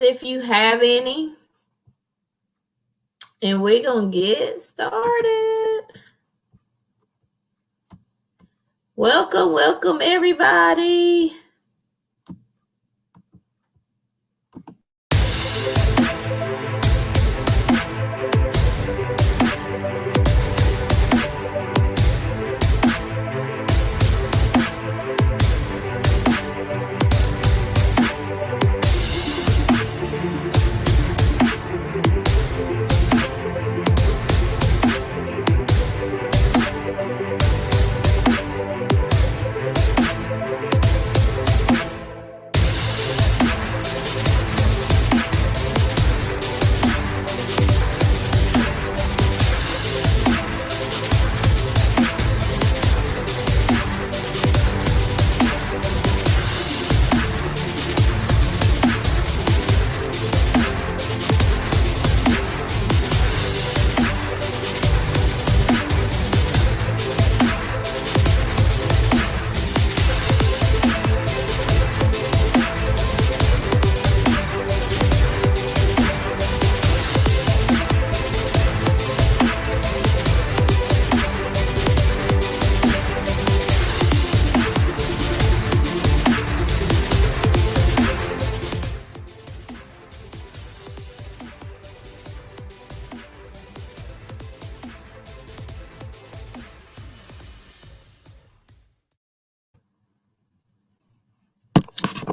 if you have any. And we're going to get started. Welcome, everybody.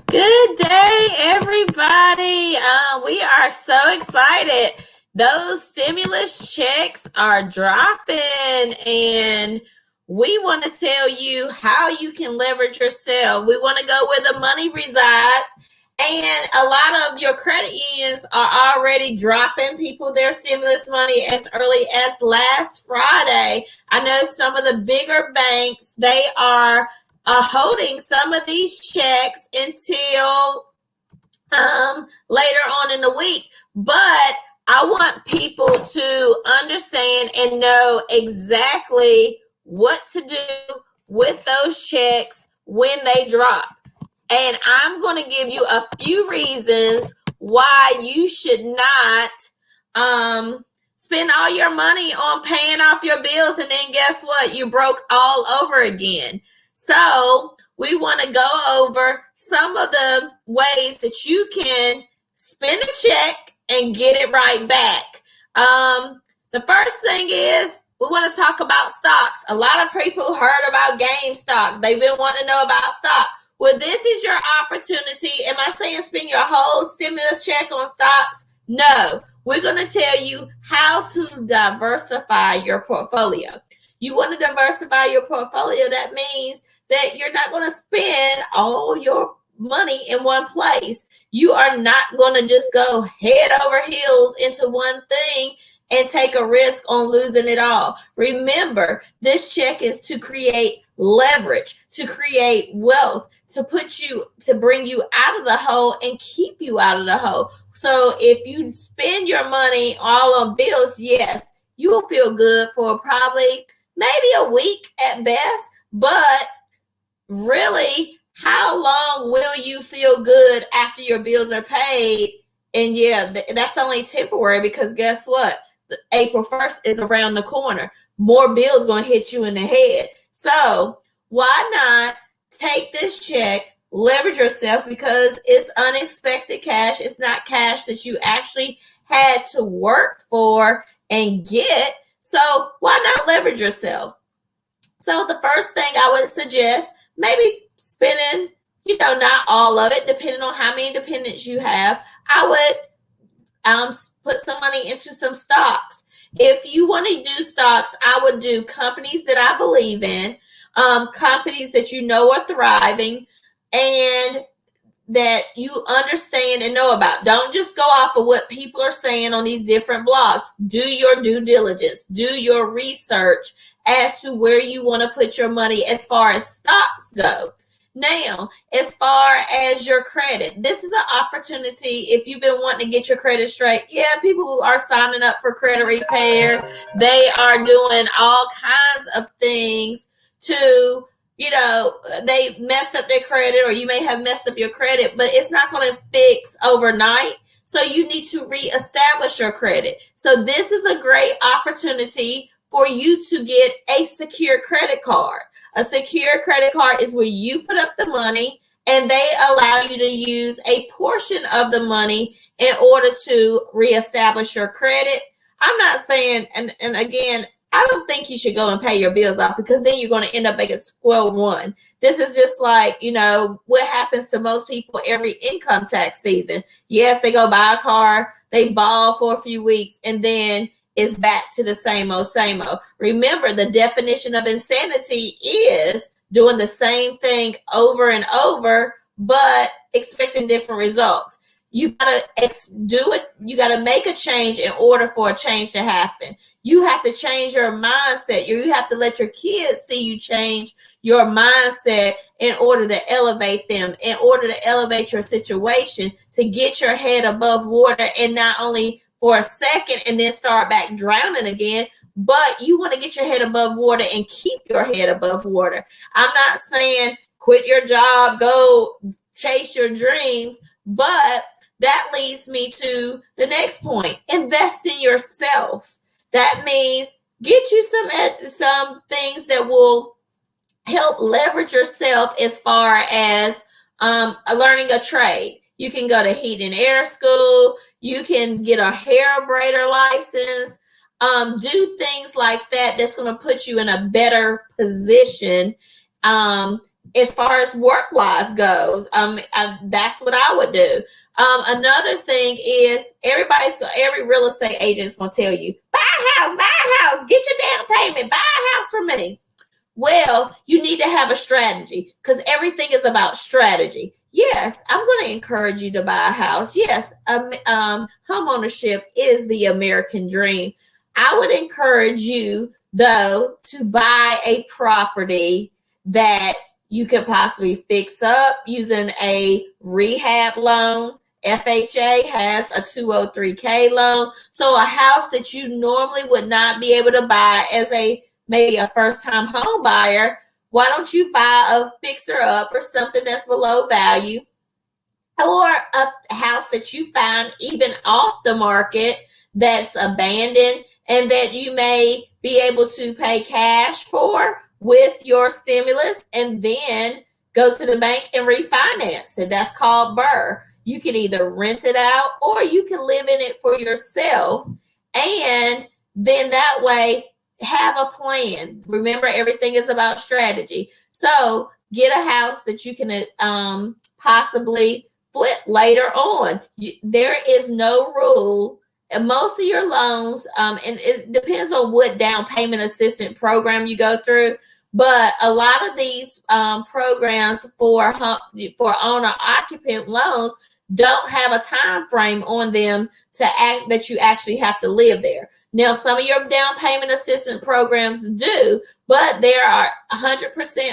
Good day, everybody. We are so excited. Those stimulus checks are dropping, and we want to tell you how you can leverage yourself. We want to go where the money resides, and a lot of your credit unions are already dropping people their stimulus money as early as last Friday. I know some of the bigger banks, they are holding some of these checks until later on in the week. But I want people to understand and know exactly what to do with those checks when they drop. And I'm going to give you a few reasons why you should not spend all your money on paying off your bills, and then guess what? You broke all over again. So we want to go over some of the ways that you can spend a check and get it right back. The first thing is we want to talk about stocks. A lot of people heard about GameStop. They've been wanting to know about stock. Well, this is your opportunity. Am I saying spend your whole stimulus check on stocks? No. We're going to tell you how to diversify your portfolio. You want to diversify your portfolio. That means that you're not going to spend all your money in one place. You are not going to just go head over heels into one thing and take a risk on losing it all. Remember, this check is to create leverage, to create wealth, to bring you out of the hole and keep you out of the hole. So if you spend your money all on bills, yes, you will feel good for probably maybe a week at best, but really, how long will you feel good after your bills are paid? And yeah, that's only temporary, because guess what? April 1st is around the corner. More bills going to hit you in the head. So why not take this check, leverage yourself, because it's unexpected cash. It's not cash that you actually had to work for and get. So why not leverage yourself? So the first thing I would suggest, maybe spending, not all of it, depending on how many dependents you have. I would put some money into some stocks. If you want to do stocks, I would do companies that I believe in, companies that you know are thriving and that you understand and know about. Don't just go off of what people are saying on these different blogs. Do your due diligence. Do your research as to where you want to put your money as far as stocks go. Now, as far as your credit, this is an opportunity. If you've been wanting to get your credit straight, people are signing up for credit repair. They are doing all kinds of things to, they messed up their credit, or you may have messed up your credit, but it's not going to fix overnight. So you need to reestablish your credit. So this is a great opportunity for you to get a secure credit card. A secure credit card is where you put up the money and they allow you to use a portion of the money in order to reestablish your credit. I'm not saying, and again, I don't think you should go and pay your bills off, because then you're going to end up making square one. This is just like, what happens to most people every income tax season. Yes, they go buy a car, they ball for a few weeks, and then it's back to the same old, same old. Remember, the definition of insanity is doing the same thing over and over, but expecting different results. You gotta do it. You gotta make a change in order for a change to happen. You have to change your mindset. You have to let your kids see you change your mindset in order to elevate them, in order to elevate your situation, to get your head above water, and not only for a second and then start back drowning again, but you want to get your head above water and keep your head above water. I'm not saying quit your job, go chase your dreams, but that leads me to the next point. Invest in yourself. That means get you some things that will help leverage yourself, as far as learning a trade. You can go to heat and air school. You can get a hair braider license. Do things like that that's going to put you in a better position as far as work-wise goes. That's what I would do. Another thing is every real estate agent is going to tell you, buy a house, get your down payment, buy a house from me. Well, you need to have a strategy, because everything is about strategy. Yes, I'm going to encourage you to buy a house. Yes, home ownership is the American dream. I would encourage you, though, to buy a property that you could possibly fix up using a rehab loan. FHA has a 203k loan. So a house that you normally would not be able to buy as maybe a first-time home buyer, why don't you buy a fixer-up or something that's below value, or a house that you find even off the market that's abandoned and that you may be able to pay cash for with your stimulus, and then go to the bank and refinance it. That's called BRRRR. You can either rent it out or you can live in it for yourself, and then that way have a plan. Remember, everything is about strategy. So get a house that you can possibly flip later on. There is no rule. And most of your loans, and it depends on what down payment assistance program you go through, but a lot of these programs for owner-occupant loans don't have a time frame on them that you actually have to live there. Now, some of your down payment assistance programs do, but there are 100%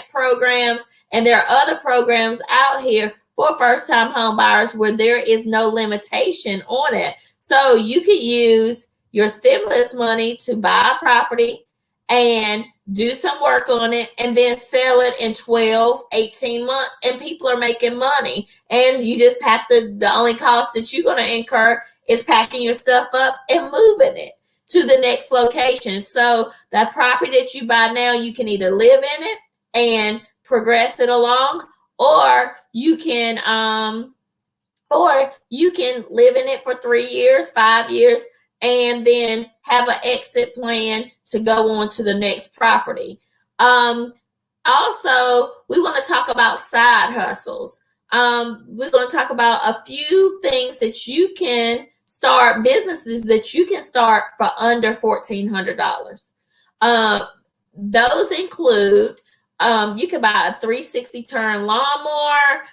programs, and there are other programs out here for first-time home buyers where there is no limitation on it. So you could use your stimulus money to buy a property and do some work on it, and then sell it in 12, 18 months, and people are making money. And you just have the only cost that you're going to incur is packing your stuff up and moving it to the next location. So that property that you buy now, you can either live in it and progress it along, or you can live in it for 3 years, 5 years, and then have an exit plan to go on to the next property. Also, we want to talk about side hustles. We're going to talk about a few things that you can start, businesses that you can start for under $1,400. Those include, you can buy a 360 turn lawnmower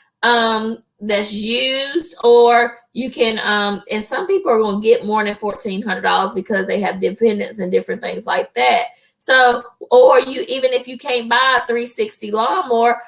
that's used, or you can, and some people are going to get more than $1,400 because they have dependents and different things like that. So, or even if you can't buy a 360 lawnmower,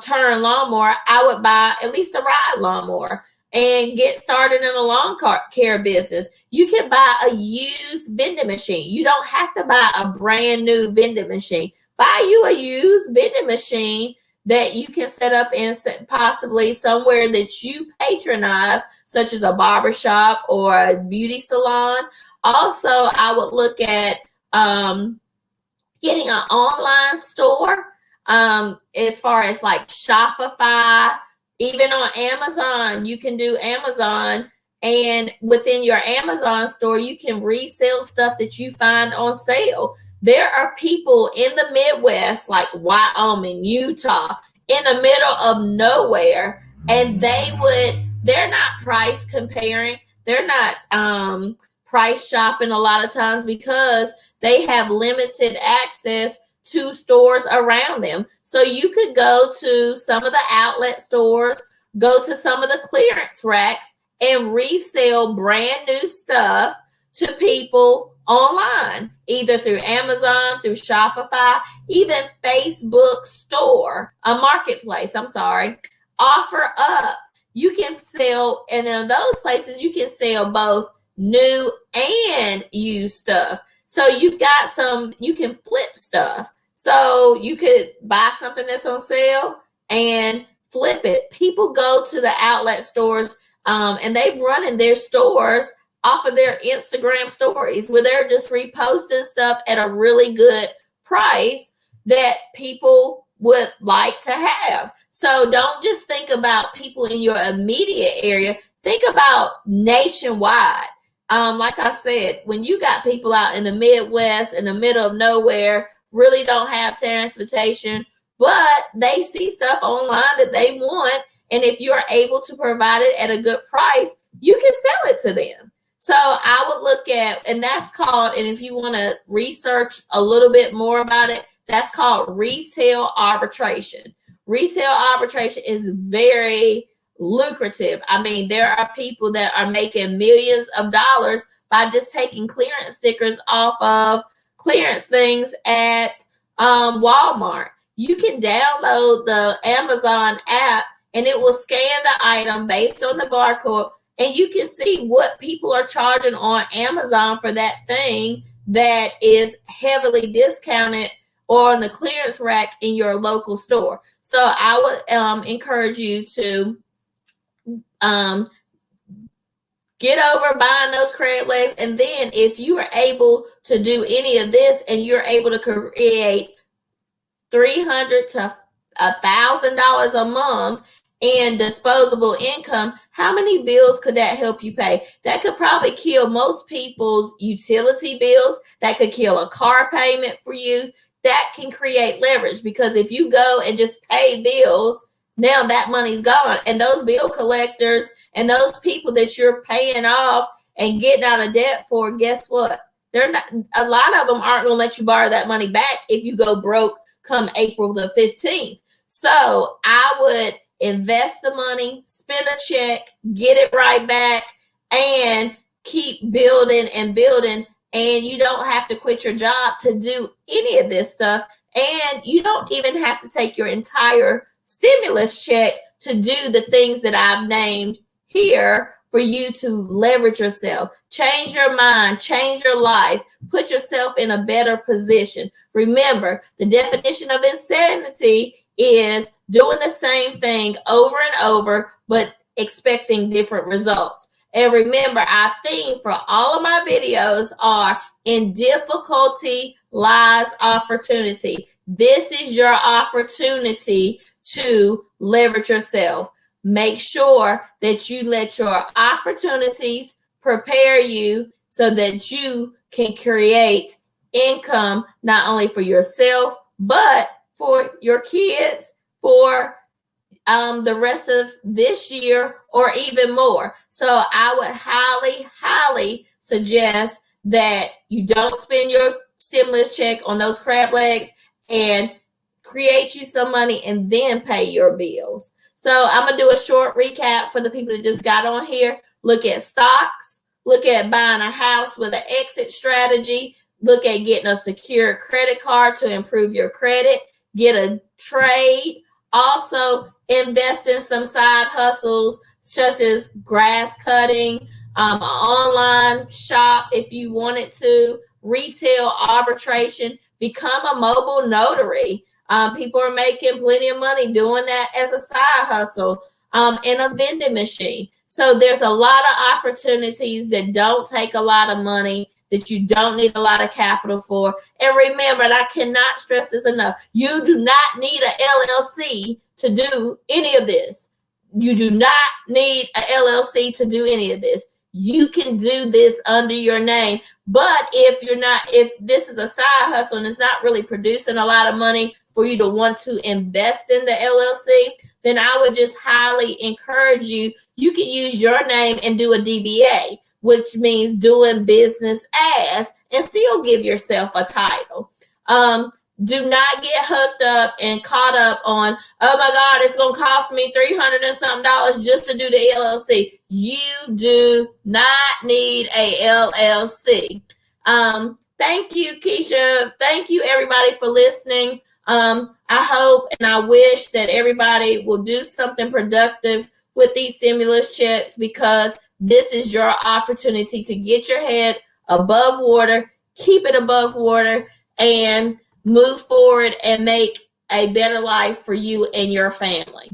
turn lawnmower, I would buy at least a ride lawnmower and get started in a lawn care business. You can buy a used vending machine. You don't have to buy a brand new vending machine. Buy you a used vending machine that you can set up in possibly somewhere that you patronize, such as a barbershop or a beauty salon. Also, I would look at getting an online store, as far as like Shopify, even on Amazon. You can do Amazon, and within your Amazon store, you can resell stuff that you find on sale. There are people in the Midwest, like Wyoming, Utah, in the middle of nowhere, and they're not price comparing. They're not price shopping a lot of times because they have limited access to stores around them. So you could go to some of the outlet stores, go to some of the clearance racks, and resell brand new stuff to people online, either through Amazon, through Shopify, even Facebook store, a marketplace, offer up. You can sell, and in those places, you can sell both new and used stuff. So you can flip stuff. So you could buy something that's on sale and flip it. People go to the outlet stores, and they've running their stores off of their Instagram stories where they're just reposting stuff at a really good price that people would like to have. So don't just think about people in your immediate area. Think about nationwide. Like I said, when you got people out in the Midwest, in the middle of nowhere, really don't have transportation, but they see stuff online that they want, and if you're able to provide it at a good price, you can sell it to them. So I would look at, and that's called, and if you want to research a little bit more about it, that's called retail arbitration. Retail arbitration is very lucrative. I mean, there are people that are making millions of dollars by just taking clearance stickers off of clearance things at Walmart. You can download the Amazon app and it will scan the item based on the barcode, and you can see what people are charging on Amazon for that thing that is heavily discounted or on the clearance rack in your local store. So I would encourage you to get over buying those crab legs, and then if you are able to do any of this and you're able to create $300 to $1,000 a month in disposable income, how many bills could that help you pay? That could probably kill most people's utility bills. That could kill a car payment for you. That can create leverage, because if you go and just pay bills, now that money's gone, and those bill collectors and those people that you're paying off and getting out of debt for, guess what? They're not, a lot of them aren't going to let you borrow that money back if you go broke come April the 15th. So I would invest the money, spend a check, get it right back, and keep building and building. And you don't have to quit your job to do any of this stuff. And you don't even have to take your entire stimulus check to do the things that I've named here for you to leverage yourself, change your mind, change your life, put yourself in a better position. Remember, the definition of insanity is doing the same thing over and over, but expecting different results. And remember, our theme for all of my videos are: in difficulty lies opportunity. This is your opportunity to leverage yourself. Make sure that you let your opportunities prepare you so that you can create income, not only for yourself, but for your kids, for the rest of this year, or even more. So I would highly, highly suggest that you don't spend your stimulus check on those crab legs, and create you some money and then pay your bills. So I'm going to do a short recap for the people that just got on here. Look at stocks, look at buying a house with an exit strategy, look at getting a secure credit card to improve your credit, get a trade, also invest in some side hustles such as grass cutting, an online shop if you wanted to, retail arbitration, become a mobile notary. People are making plenty of money doing that as a side hustle, in a vending machine. So there's a lot of opportunities that don't take a lot of money, that you don't need a lot of capital for. And remember, and I cannot stress this enough, you do not need an LLC to do any of this. You do not need an LLC to do any of this. You can do this under your name. But if this is a side hustle and it's not really producing a lot of money for you to want to invest in the LLC, then I would just highly encourage you. You can use your name and do a DBA, which means doing business as, and still give yourself a title. Do not get hooked up and caught up on, oh my God, it's going to cost me $300 and something just to do the LLC. You do not need a LLC. Thank you, Keisha. Thank you, everybody, for listening. I hope and I wish that everybody will do something productive with these stimulus checks, because this is your opportunity to get your head above water, keep it above water, and move forward and make a better life for you and your family.